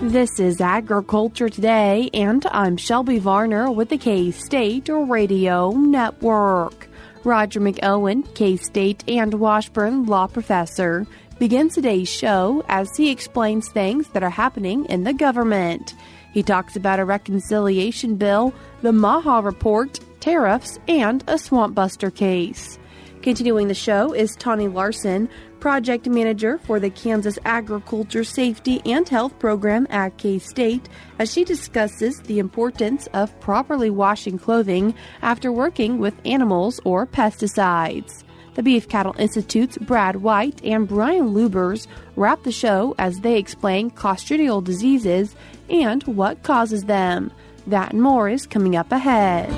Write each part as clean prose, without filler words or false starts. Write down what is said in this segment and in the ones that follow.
This is Agriculture Today, and I'm Shelby Varner with the K-State Radio Network. Roger McEowen, K-State and Washburn law professor, begins today's show as he explains things that are happening in the government. He talks about a reconciliation bill, the MAHA report, tariffs, and a Swampbuster case. Continuing the show is Tawnie Larson, project manager for the Kansas Agriculture Safety and Health Program at K-State, as she discusses the importance of properly washing clothing after working with animals or pesticides. The Beef Cattle Institute's Brad White and Brian Lubbers wrap the show as they explain Clostridial diseases and what causes them. That and more is coming up ahead.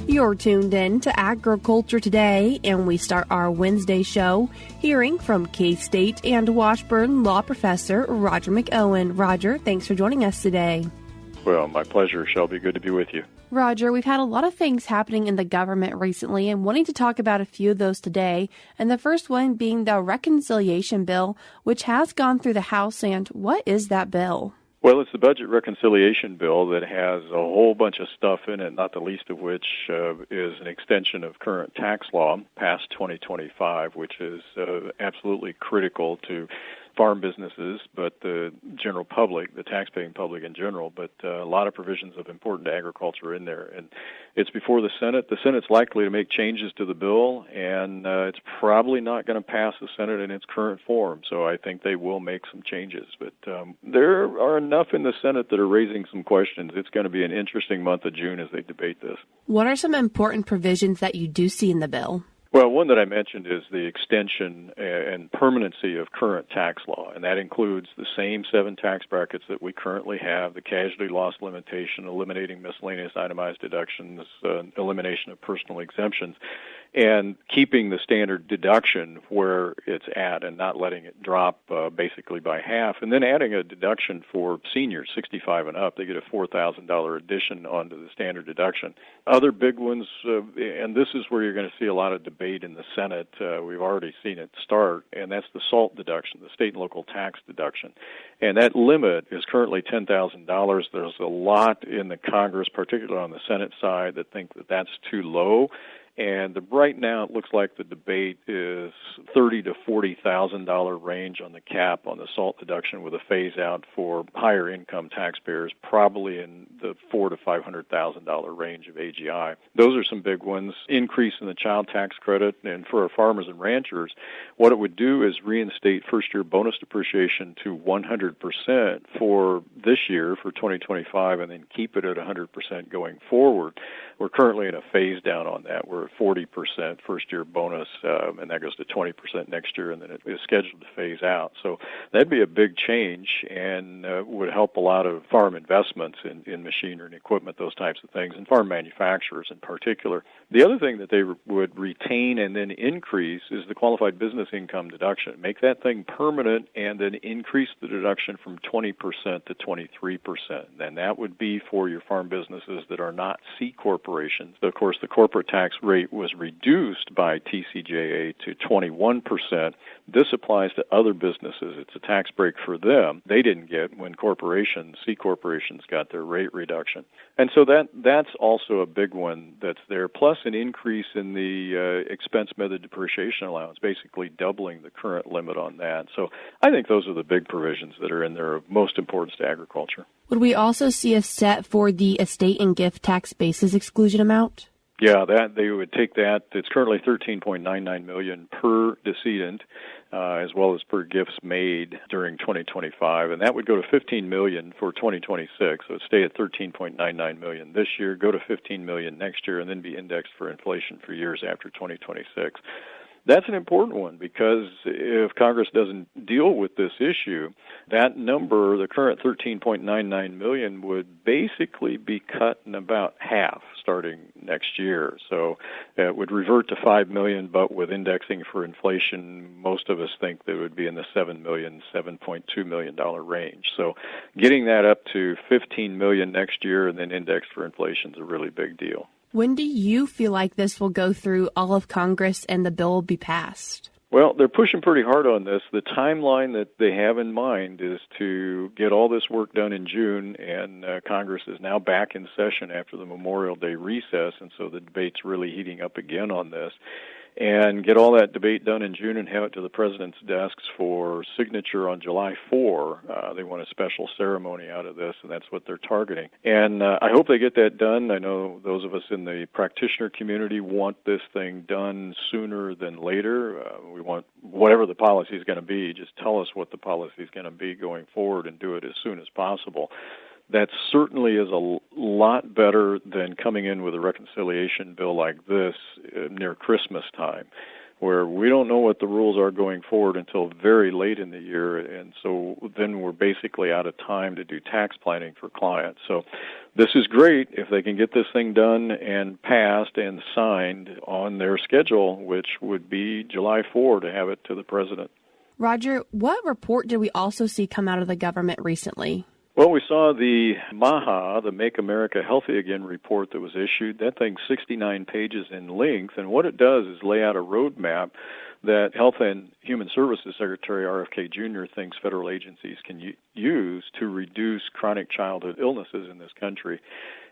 You're tuned in to Agriculture Today, and we start our Wednesday show hearing from K-State and Washburn law professor Roger McEowen. Roger, thanks for joining us today. Well, my pleasure, Shelby. Good to be with you. Roger, we've had a lot of things happening in the government recently and wanting to talk about a few of those today. And the first one being the reconciliation bill, which has gone through the House. And what is that bill? Well, it's the budget reconciliation bill that has a whole bunch of stuff in it, not the least of which is an extension of current tax law past 2025, which is absolutely critical to farm businesses, but the general public, the taxpaying public in general, but a lot of provisions of important to agriculture in there. And it's before the Senate. The Senate's likely to make changes to the bill, and it's probably not going to pass the Senate in its current form. So I think they will make some changes. But there are enough in the Senate that are raising some questions. It's going to be an interesting month of June as they debate this. What are some important provisions that you do see in the bill? Well, one that I mentioned is the extension and permanency of current tax law, and that includes the same 7 tax brackets that we currently have, the casualty loss limitation, eliminating miscellaneous itemized deductions, elimination of personal exemptions, and keeping the standard deduction where it's at and not letting it drop basically by half, and then adding a deduction for seniors, 65 and up. They get a $4,000 addition onto the standard deduction. Other big ones, and this is where you're going to see a lot of debate in the Senate. We've already seen it start, and that's the SALT deduction, the state and local tax deduction. And that limit is currently $10,000. There's a lot in the Congress, particularly on the Senate side, that think that that's too low. And right now, it looks like the debate is $30,000 to $40,000 range on the cap on the SALT deduction, with a phase out for higher income taxpayers, probably in the $400,000 to $500,000 range of AGI. Those are some big ones. Increase in the child tax credit, and for our farmers and ranchers, what it would do is reinstate first-year bonus depreciation to 100% for this year, for 2025, and then keep it at 100% going forward. We're currently in a phase down on that. We're at 40% first-year bonus, and that goes to 20% next year, and then it is scheduled to phase out. So that'd be a big change and would help a lot of farm investments in machinery and equipment, those types of things, and farm manufacturers in particular. The other thing that they would retain and then increase is the qualified business income deduction. Make that thing permanent and then increase the deduction from 20% to 23%. And that would be for your farm businesses that are not C corporations. Of course, the corporate tax rate was reduced by TCJA to 21%. This applies to other businesses. It's a tax break for them. They didn't get when C corporations got their rate reduction. And so that's also a big one that's there, plus an increase in the expense method depreciation allowance, basically doubling the current limit on that. So I think those are the big provisions that are in there of most importance to agriculture. Would we also see a set for the estate and gift tax basis exclusion amount? Yeah, that they would take that. It's currently $13.99 million per decedent, as well as per gifts made during 2025, and that would go to $15 million for 2026. So it'd stay at $13.99 million this year, go to $15 million next year, and then be indexed for inflation for years after 2026. That's an important one because if Congress doesn't deal with this issue, that number, the current 13.99 million, would basically be cut in about half starting next year. So it would revert to 5 million, but with indexing for inflation, most of us think that it would be in the $7 million, $7.2 million range. So getting that up to 15 million next year and then indexed for inflation is a really big deal. When do you feel like this will go through all of Congress and the bill will be passed? Well, they're pushing pretty hard on this. The timeline that they have in mind is to get all this work done in June, and Congress is now back in session after the Memorial Day recess, and so the debate's really heating up again on this. And get all that debate done in June and have it to the president's desks for signature on July 4. They want a special ceremony out of this, and that's what they're targeting. And I hope they get that done. I know those of us in the practitioner community want this thing done sooner than later. We want whatever the policy is going to be, just tell us what the policy is going to be going forward and do it as soon as possible. That certainly is a lot better than coming in with a reconciliation bill like this near Christmas time, where we don't know what the rules are going forward until very late in the year, and so then we're basically out of time to do tax planning for clients. So this is great if they can get this thing done and passed and signed on their schedule, which would be July 4 to have it to the president. Roger, what report did we also see come out of the government recently? Well, we saw the MAHA, the Make America Healthy Again report that was issued. That thing's 69 pages in length, and what it does is lay out a roadmap that Health and Human Services Secretary RFK Jr. thinks federal agencies can use to reduce chronic childhood illnesses in this country.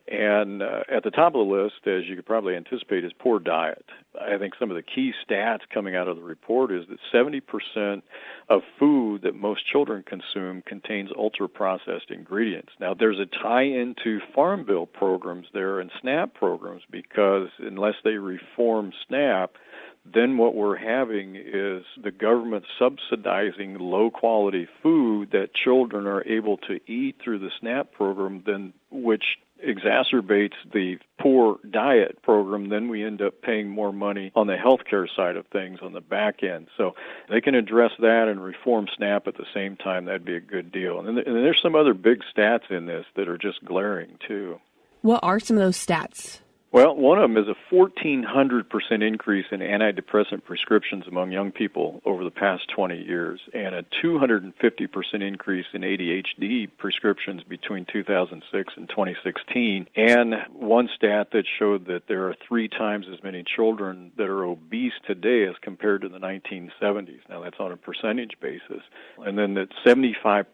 And at the top of the list, as you could probably anticipate, is poor diet. I think some of the key stats coming out of the report is that 70% of food that most children consume contains ultra-processed ingredients. Now, there's a tie-in to Farm Bill programs there and SNAP programs, because unless they reform SNAP, then what we're having is the government subsidizing low-quality food that children are able to eat through the SNAP program, then which exacerbates the poor diet program. Then we end up paying more money on the healthcare side of things on the back end. So they can address that and reform SNAP at the same time. That'd be a good deal. And there's some other big stats in this that are just glaring, too. What are some of those stats? Well, one of them is a 1,400% increase in antidepressant prescriptions among young people over the past 20 years, and a 250% increase in ADHD prescriptions between 2006 and 2016. And one stat that showed that there are 3 times as many children that are obese today as compared to the 1970s. Now, that's on a percentage basis. And then that 75%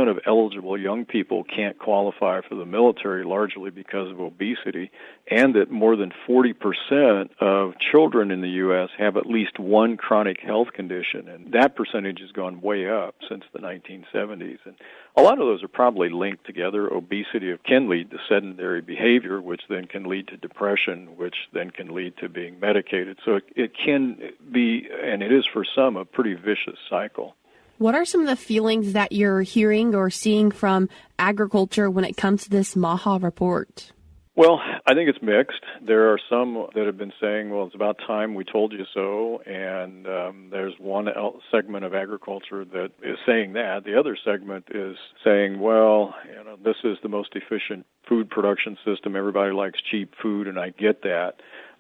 of eligible young people can't qualify for the military, largely because of obesity, and that more than 40% of children in the U.S. have at least one chronic health condition, and that percentage has gone way up since the 1970s. And a lot of those are probably linked together. Obesity can lead to sedentary behavior, which then can lead to depression, which then can lead to being medicated. So it can be, and it is for some, a pretty vicious cycle. What are some of the feelings that you're hearing or seeing from agriculture when it comes to this MAHA report? Well, I think it's mixed. There are some that have been saying, well, it's about time we told you so, and there's one segment of agriculture that is saying that. The other segment is saying, well, this is the most efficient food production system. Everybody likes cheap food, and I get that.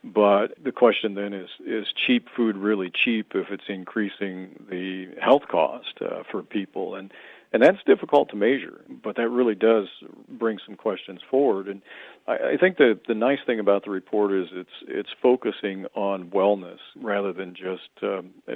But the question then is cheap food really cheap if it's increasing the health cost for people? And that's difficult to measure, but that really does bring some questions forward. And I think that the nice thing about the report is it's focusing on wellness rather than just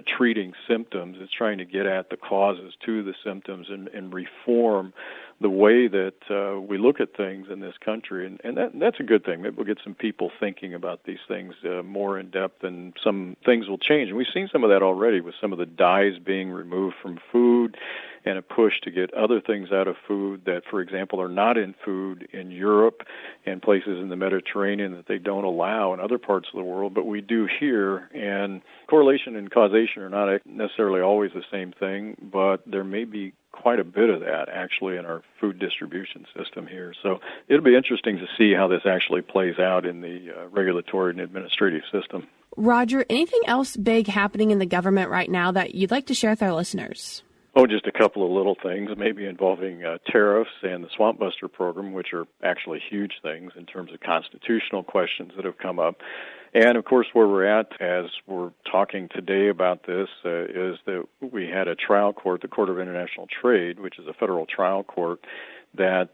treating symptoms. It's trying to get at the causes to the symptoms and reform the way that we look at things in this country. And that's a good thing. Maybe we'll get some people thinking about these things more in depth, and some things will change. And we've seen some of that already with some of the dyes being removed from food, and a push to get other things out of food that, for example, are not in food in Europe and places in the Mediterranean that they don't allow in other parts of the world, but we do here. And correlation and causation are not necessarily always the same thing, but there may be quite a bit of that actually in our food distribution system here. So it'll be interesting to see how this actually plays out in the regulatory and administrative system. Roger, anything else big happening in the government right now that you'd like to share with our listeners? Oh, just a couple of little things, maybe involving tariffs and the Swampbuster program, which are actually huge things in terms of constitutional questions that have come up. And, of course, where we're at as we're talking today about this is that we had a trial court, the Court of International Trade, which is a federal trial court, that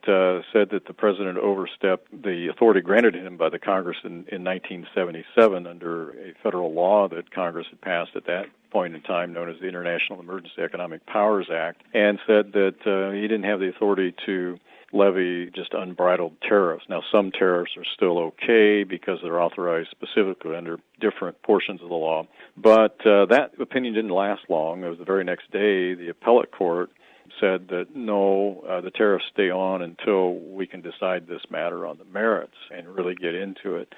said that the president overstepped the authority granted him by the Congress in 1977 under a federal law that Congress had passed at that point in time, known as the International Emergency Economic Powers Act, and said that he didn't have the authority to levy just unbridled tariffs. Now, some tariffs are still okay because they're authorized specifically under different portions of the law, but that opinion didn't last long. It was the very next day, the appellate court said that no, the tariffs stay on until we can decide this matter on the merits and really get into it.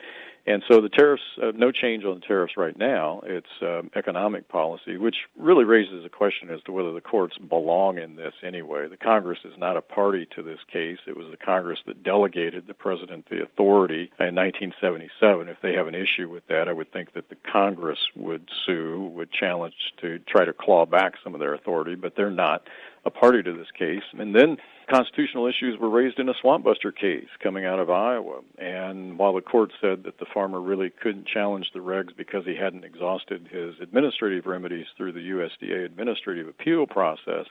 And so the tariffs, no change on the tariffs right now. It's economic policy, which really raises a question as to whether the courts belong in this anyway. The Congress is not a party to this case. It was the Congress that delegated the president the authority in 1977. If they have an issue with that, I would think that the Congress would sue, would challenge to try to claw back some of their authority, but they're not a party to this case. And then constitutional issues were raised in a Swampbuster case coming out of Iowa. And while the court said that the farmer really couldn't challenge the regs because he hadn't exhausted his administrative remedies through the USDA administrative appeal process,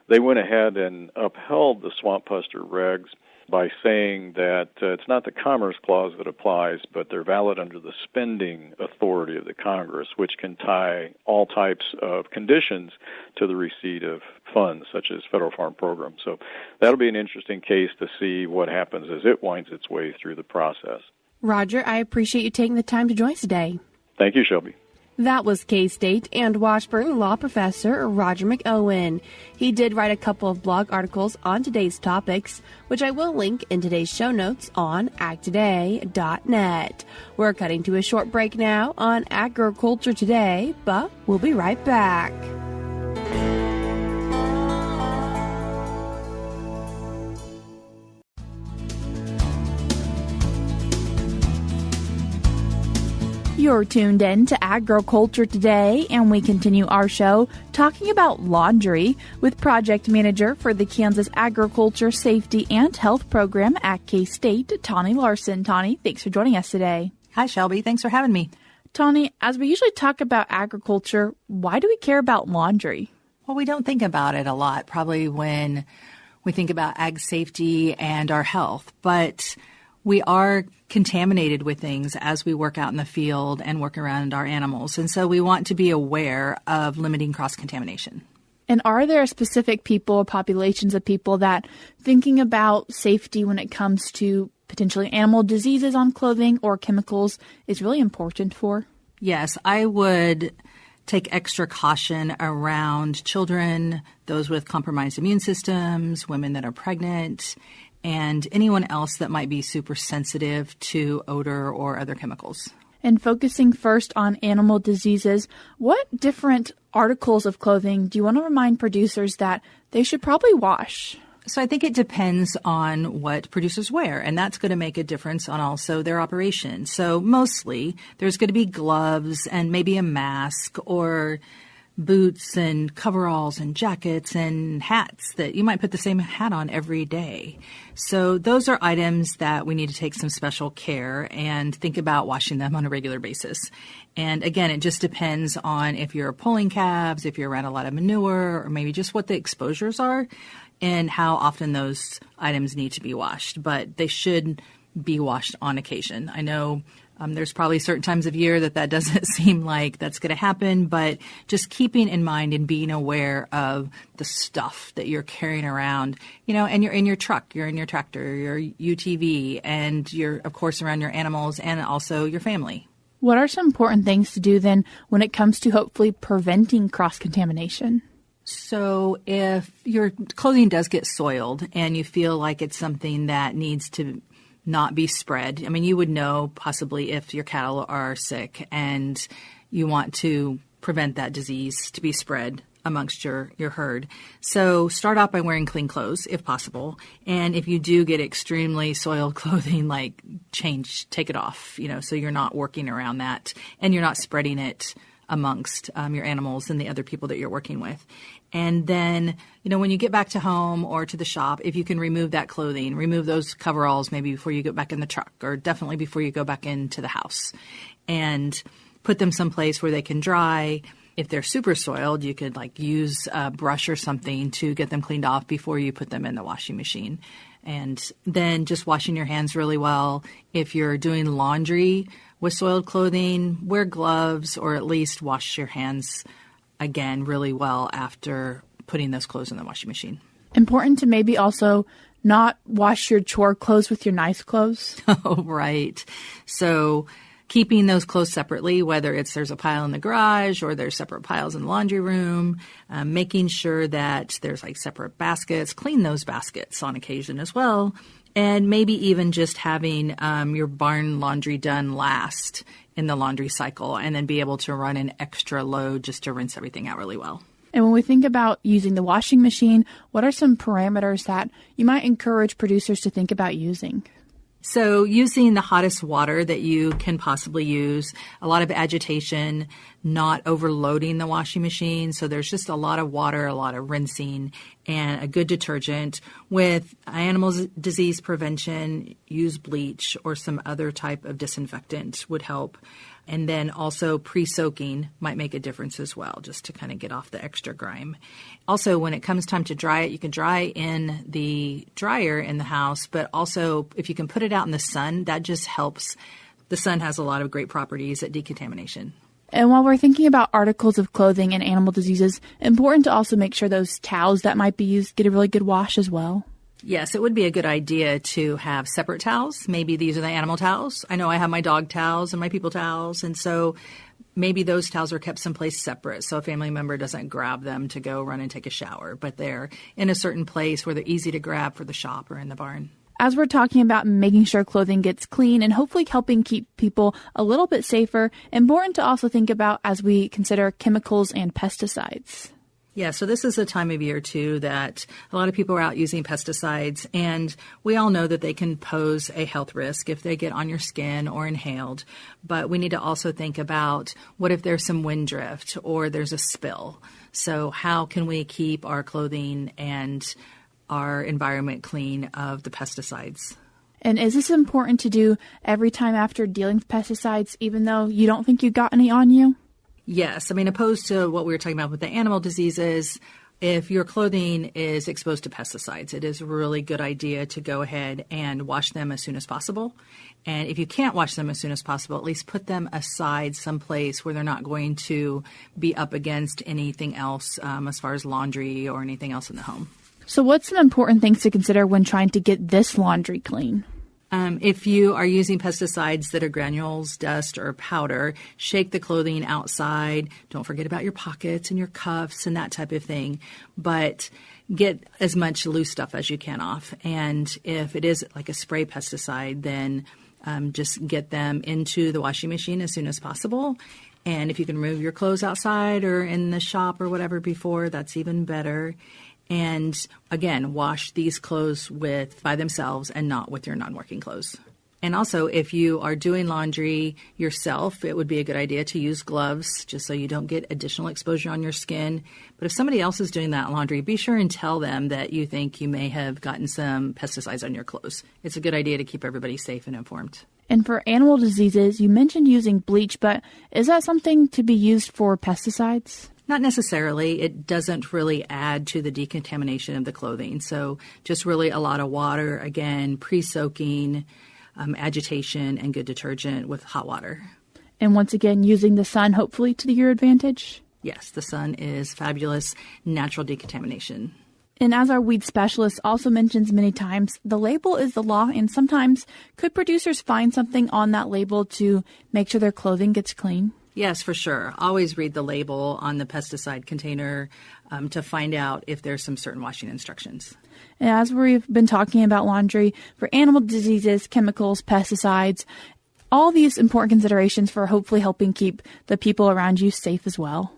they went ahead and upheld the Swampbuster regs by saying that it's not the Commerce Clause that applies, but they're valid under the spending authority of the Congress, which can tie all types of conditions to the receipt of funds, such as federal farm programs. So that'll be an interesting case to see what happens as it winds its way through the process. Roger, I appreciate you taking the time to join us today. Thank you, Shelby. That was K-State and Washburn law professor Roger McEowen. He did write a couple of blog articles on today's topics, which I will link in today's show notes on agtoday.net. We're cutting to a short break now on Agriculture Today, but we'll be right back. You're tuned in to Agriculture Today, and we continue our show talking about laundry with project manager for the Kansas Agriculture Safety and Health Program at K-State, Tawnie Larson. Tawnie, thanks for joining us today. Hi, Shelby. Thanks for having me. Tawnie, as we usually talk about agriculture, why do we care about laundry? Well, we don't think about it a lot, probably when we think about ag safety and our health, but we are contaminated with things as we work out in the field and work around our animals. And so we want to be aware of limiting cross-contamination. And are there specific people or populations of people that thinking about safety when it comes to potentially animal diseases on clothing or chemicals is really important for? Yes, I would take extra caution around children, those with compromised immune systems, women that are pregnant, and anyone else that might be super sensitive to odor or other chemicals. And focusing first on animal diseases, what different articles of clothing do you want to remind producers that they should probably wash? So I think it depends on what producers wear, and that's going to make a difference on also their operation. So mostly there's going to be gloves and maybe a mask or boots and coveralls and jackets and hats that you might put the same hat on every day. So those are items that we need to take some special care and think about washing them on a regular basis. And again, it just depends on if you're pulling calves, if you're around a lot of manure, or maybe just what the exposures are and how often those items need to be washed. But they should be washed on occasion. I know there's probably certain times of year that doesn't seem like that's going to happen, but just keeping in mind and being aware of the stuff that you're carrying around, and you're in your truck, you're in your tractor, your UTV, and you're, of course, around your animals and also your family. What are some important things to do then when it comes to hopefully preventing cross-contamination? So if your clothing does get soiled and you feel like it's something that needs to not be spread. I mean, you would know possibly if your cattle are sick and you want to prevent that disease to be spread. amongst your herd. So start out by wearing clean clothes if possible. And if you do get extremely soiled clothing, like take it off, so you're not working around that and you're not spreading it amongst your animals and the other people that you're working with. And then, when you get back to home or to the shop, if you can remove that clothing, remove those coveralls maybe before you go back in the truck, or definitely before you go back into the house, and put them someplace where they can dry. If they're super soiled, you could use a brush or something to get them cleaned off before you put them in the washing machine. And then just washing your hands really well. If you're doing laundry with soiled clothing, wear gloves, or at least wash your hands again really well after putting those clothes in the washing machine. Important to maybe also not wash your chore clothes with your nice clothes. Oh, right. So keeping those clothes separately, whether there's a pile in the garage or there's separate piles in the laundry room, making sure that there's separate baskets, clean those baskets on occasion as well. And maybe even just having your barn laundry done last in the laundry cycle, and then be able to run an extra load just to rinse everything out really well. And when we think about using the washing machine, what are some parameters that you might encourage producers to think about using? So using the hottest water that you can possibly use, a lot of agitation, not overloading the washing machine. So there's just a lot of water, a lot of rinsing, and a good detergent. With animal disease prevention, use bleach or some other type of disinfectant would help. And then also pre-soaking might make a difference as well, just to kind of get off the extra grime. Also, when it comes time to dry it, you can dry in the dryer in the house, but also if you can put it out in the sun, that just helps. The sun has a lot of great properties at decontamination. And while we're thinking about articles of clothing and animal diseases, important to also make sure those towels that might be used get a really good wash as well. Yes, it would be a good idea to have separate towels. Maybe these are the animal towels. I know I have my dog towels and my people towels, and so maybe those towels are kept someplace separate so a family member doesn't grab them to go run and take a shower, but they're in a certain place where they're easy to grab for the shop or in the barn. As we're talking about making sure clothing gets clean and hopefully helping keep people a little bit safer, important to also think about as we consider chemicals and pesticides. Yeah, so this is a time of year, too, that a lot of people are out using pesticides, and we all know that they can pose a health risk if they get on your skin or inhaled. But we need to also think about what if there's some wind drift or there's a spill. So how can we keep our clothing and our environment clean of the pesticides? And is this important to do every time after dealing with pesticides, even though you don't think you got any on you? Yes. I mean, opposed to what we were talking about with the animal diseases, if your clothing is exposed to pesticides, it is a really good idea to go ahead and wash them as soon as possible. And if you can't wash them as soon as possible, at least put them aside someplace where they're not going to be up against anything else as far as laundry or anything else in the home. So what's some important things to consider when trying to get this laundry clean? If you are using pesticides that are granules, dust, or powder, shake the clothing outside. Don't forget about your pockets and your cuffs and that type of thing. But get as much loose stuff as you can off. And if it is like a spray pesticide, then just get them into the washing machine as soon as possible. And if you can remove your clothes outside or in the shop or whatever before, that's even better. And again, wash these clothes by themselves and not with your non-working clothes. And also, if you are doing laundry yourself, it would be a good idea to use gloves just so you don't get additional exposure on your skin. But if somebody else is doing that laundry, be sure and tell them that you think you may have gotten some pesticides on your clothes. It's a good idea to keep everybody safe and informed. And for animal diseases, you mentioned using bleach, but is that something to be used for pesticides? Not necessarily. It doesn't really add to the decontamination of the clothing. So just really a lot of water, again, pre-soaking, agitation, and good detergent with hot water. And once again, using the sun, hopefully to your advantage? Yes, the sun is fabulous natural decontamination. And as our weed specialist also mentions many times, the label is the law, and sometimes could producers find something on that label to make sure their clothing gets clean? Yes, for sure. Always read the label on the pesticide container to find out if there's some certain washing instructions. And as we've been talking about laundry, for animal diseases, chemicals, pesticides, all these important considerations for hopefully helping keep the people around you safe as well.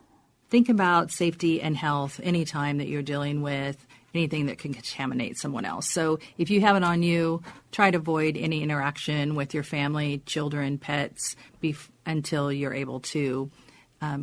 think about safety and health anytime that you're dealing with anything that can contaminate someone else. So if you have it on you, try to avoid any interaction with your family, children, pets, until you're able to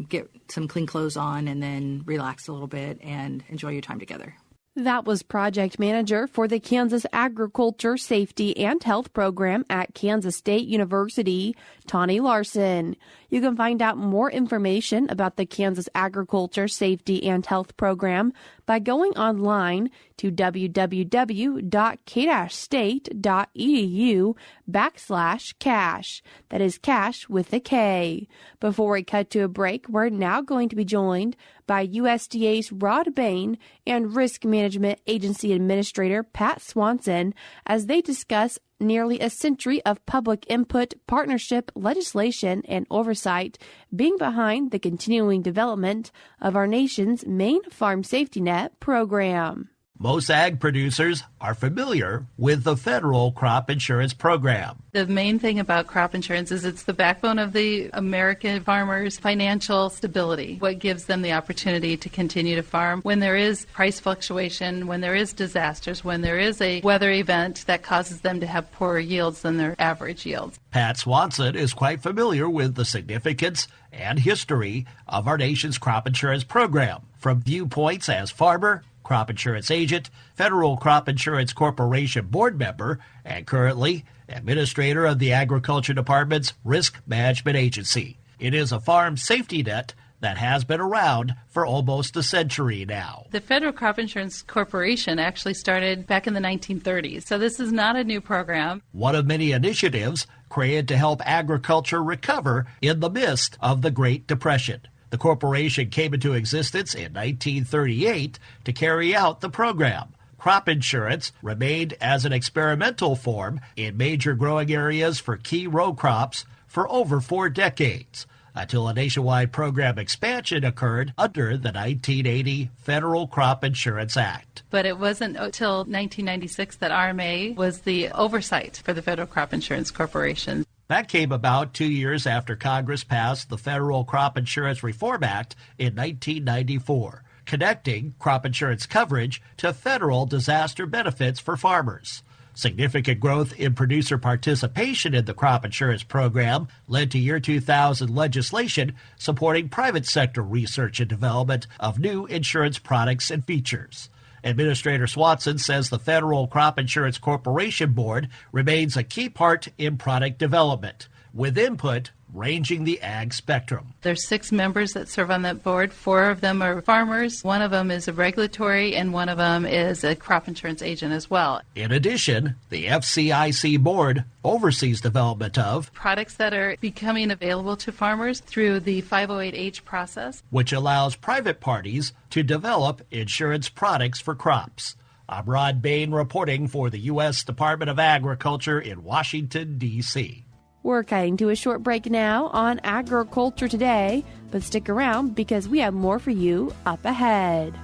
get some clean clothes on and then relax a little bit and enjoy your time together. That was Project Manager for the Kansas Agriculture Safety and Health Program at Kansas State University, Tawnie Larson. You can find out more information about the Kansas Agriculture Safety and Health Program by going online to www.k-state.edu/cash. That is cash with a K. Before we cut to a break, we're now going to be joined by USDA's Rod Bain and Risk Management Agency Administrator Pat Swanson as they discuss nearly a century of public input, partnership, legislation, and oversight being behind the continuing development of our nation's main farm safety net program. Most ag producers are familiar with the federal crop insurance program. The main thing about crop insurance is it's the backbone of the American farmers' financial stability, what gives them the opportunity to continue to farm when there is price fluctuation, when there is disasters, when there is a weather event that causes them to have poorer yields than their average yields. Pat Swanson is quite familiar with the significance and history of our nation's crop insurance program, from viewpoints as farmer, crop insurance agent, Federal Crop Insurance Corporation board member, and currently administrator of the Agriculture Department's Risk Management Agency. It is a farm safety net that has been around for almost a century now. The Federal Crop Insurance Corporation actually started back in the 1930s, so this is not a new program. One of many initiatives created to help agriculture recover in the midst of the Great Depression. The corporation came into existence in 1938 to carry out the program. Crop insurance remained as an experimental form in major growing areas for key row crops for over 4 decades, until a nationwide program expansion occurred under the 1980 Federal Crop Insurance Act. But it wasn't until 1996 that RMA was the oversight for the Federal Crop Insurance Corporation. That came about 2 years after Congress passed the Federal Crop Insurance Reform Act in 1994, connecting crop insurance coverage to federal disaster benefits for farmers. Significant growth in producer participation in the crop insurance program led to year 2000 legislation supporting private sector research and development of new insurance products and features. Administrator Swanson says the Federal Crop Insurance Corporation Board remains a key part in product development, with input ranging the ag spectrum. There's 6 members that serve on that board. 4 of them are farmers. 1 of them is a regulatory, and 1 of them is a crop insurance agent as well. In addition, the FCIC board oversees development of products that are becoming available to farmers through the 508H process, which allows private parties to develop insurance products for crops. I'm Rod Bain reporting for the U.S. Department of Agriculture in Washington, D.C. We're cutting to a short break now on Agriculture Today, but stick around because we have more for you up ahead.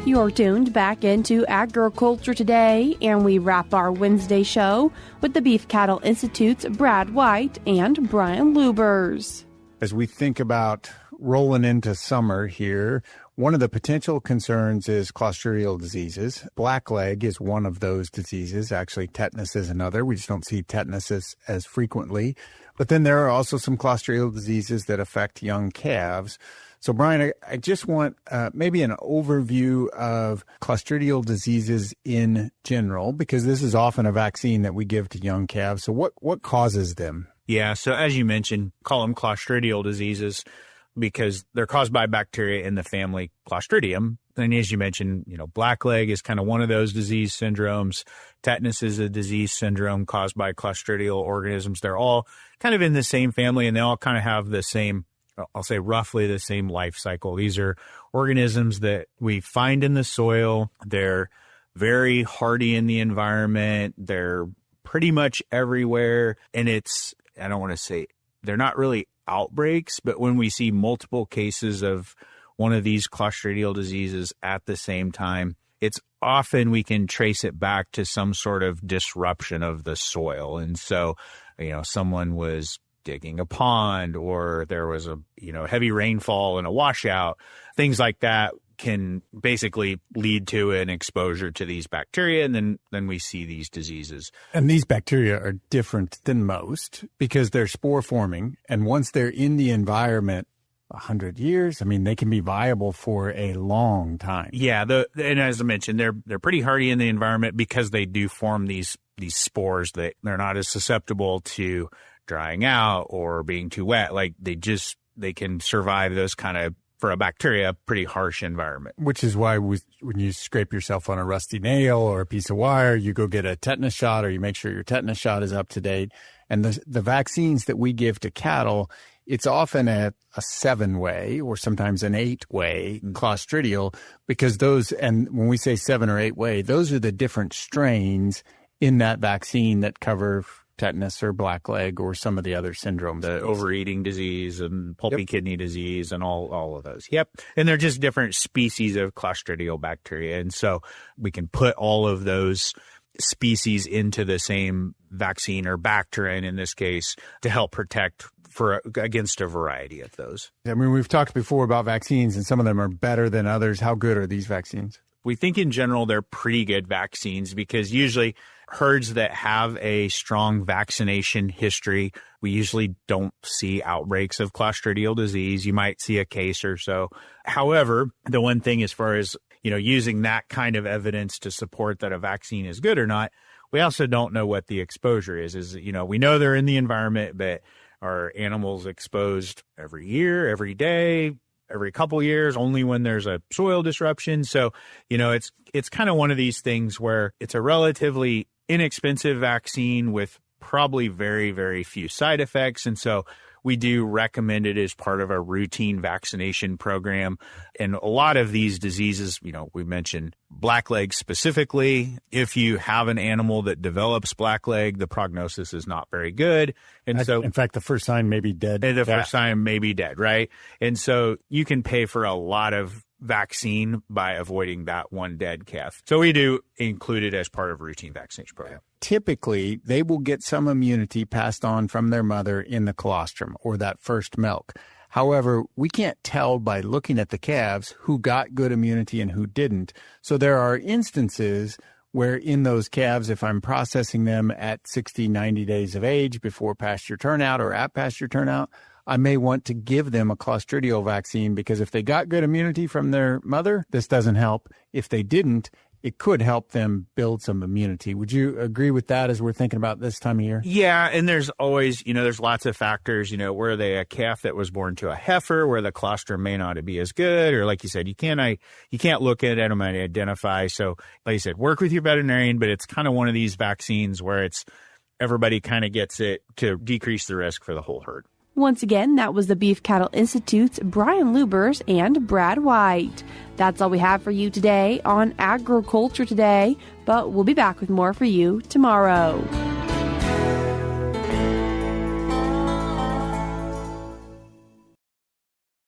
You're tuned back into Agriculture Today, and we wrap our Wednesday show with the Beef Cattle Institute's Brad White and Brian Lubbers. As we think about rolling into summer here, one of the potential concerns is Clostridial diseases. Blackleg is one of those diseases. Actually, tetanus is another. We just don't see tetanus as frequently. But then there are also some Clostridial diseases that affect young calves. So, Brian, I just want maybe an overview of Clostridial diseases in general, because this is often a vaccine that we give to young calves. So what causes them? Yeah, so as you mentioned, call them Clostridial diseases because they're caused by bacteria in the family Clostridium. And as you mentioned, blackleg is kind of one of those disease syndromes. Tetanus is a disease syndrome caused by Clostridial organisms. They're all kind of in the same family, and they all kind of have the same, I'll say roughly the same life cycle. These are organisms that we find in the soil. They're very hardy in the environment. They're pretty much everywhere. And I don't want to say, they're not really outbreaks, but when we see multiple cases of one of these Clostridial diseases at the same time, it's often we can trace it back to some sort of disruption of the soil. And so, someone was digging a pond, or there was a, heavy rainfall and a washout. Things like that can basically lead to an exposure to these bacteria, and then we see these diseases. And these bacteria are different than most because they're spore forming, and once they're in the environment 100 years, they can be viable for a long time. Yeah, and as I mentioned, they're pretty hardy in the environment because they do form these spores that they're not as susceptible to drying out or being too wet. Like they can survive those kind of, for a bacteria, pretty harsh environment. Which is why when you scrape yourself on a rusty nail or a piece of wire, you go get a tetanus shot, or you make sure your tetanus shot is up to date. And the vaccines that we give to cattle, it's often a 7-way or sometimes an 8-way Clostridial, because and when we say 7 or 8-way, those are the different strains in that vaccine that cover tetanus or blackleg or some of the other syndromes. The overeating disease and pulpy kidney disease and all of those. Yep. And they're just different species of Clostridial bacteria. And so we can put all of those species into the same vaccine, or Bacterin in this case, to help protect against a variety of those. We've talked before about vaccines, and some of them are better than others. How good are these vaccines? We think in general they're pretty good vaccines, because usually herds that have a strong vaccination history, we usually don't see outbreaks of Clostridial disease. You might see a case or so. However, the one thing as far as, using that kind of evidence to support that a vaccine is good or not, we also don't know what the exposure is. We know they're in the environment, but are animals exposed every year, every day, every couple years, only when there's a soil disruption? So, it's kind of one of these things where it's a relatively inexpensive vaccine with probably very, very few side effects. And so we do recommend it as part of a routine vaccination program. And a lot of these diseases, we mentioned blackleg specifically. If you have an animal that develops blackleg, the prognosis is not very good. And so, in fact, the first sign may be dead. First sign may be dead, right? And so you can pay for a lot of vaccine by avoiding that one dead calf. So we do include it as part of a routine vaccination program. Typically, they will get some immunity passed on from their mother in the colostrum or that first milk. However, we can't tell by looking at the calves who got good immunity and who didn't. So there are instances where in those calves, if I'm processing them at 60, 90 days of age before pasture turnout or at pasture turnout, I may want to give them a Clostridial vaccine, because if they got good immunity from their mother, this doesn't help. If they didn't, it could help them build some immunity. Would you agree with that as we're thinking about this time of year? Yeah, and there's always, there's lots of factors. Were they a calf that was born to a heifer where the colostrum may not be as good? Or like you said, you can't look at them and identify. So like you said, work with your veterinarian, but it's kind of one of these vaccines where everybody kind of gets it to decrease the risk for the whole herd. Once again, that was the Beef Cattle Institute's Brian Lubbers and Brad White. That's all we have for you today on Agriculture Today, but we'll be back with more for you tomorrow.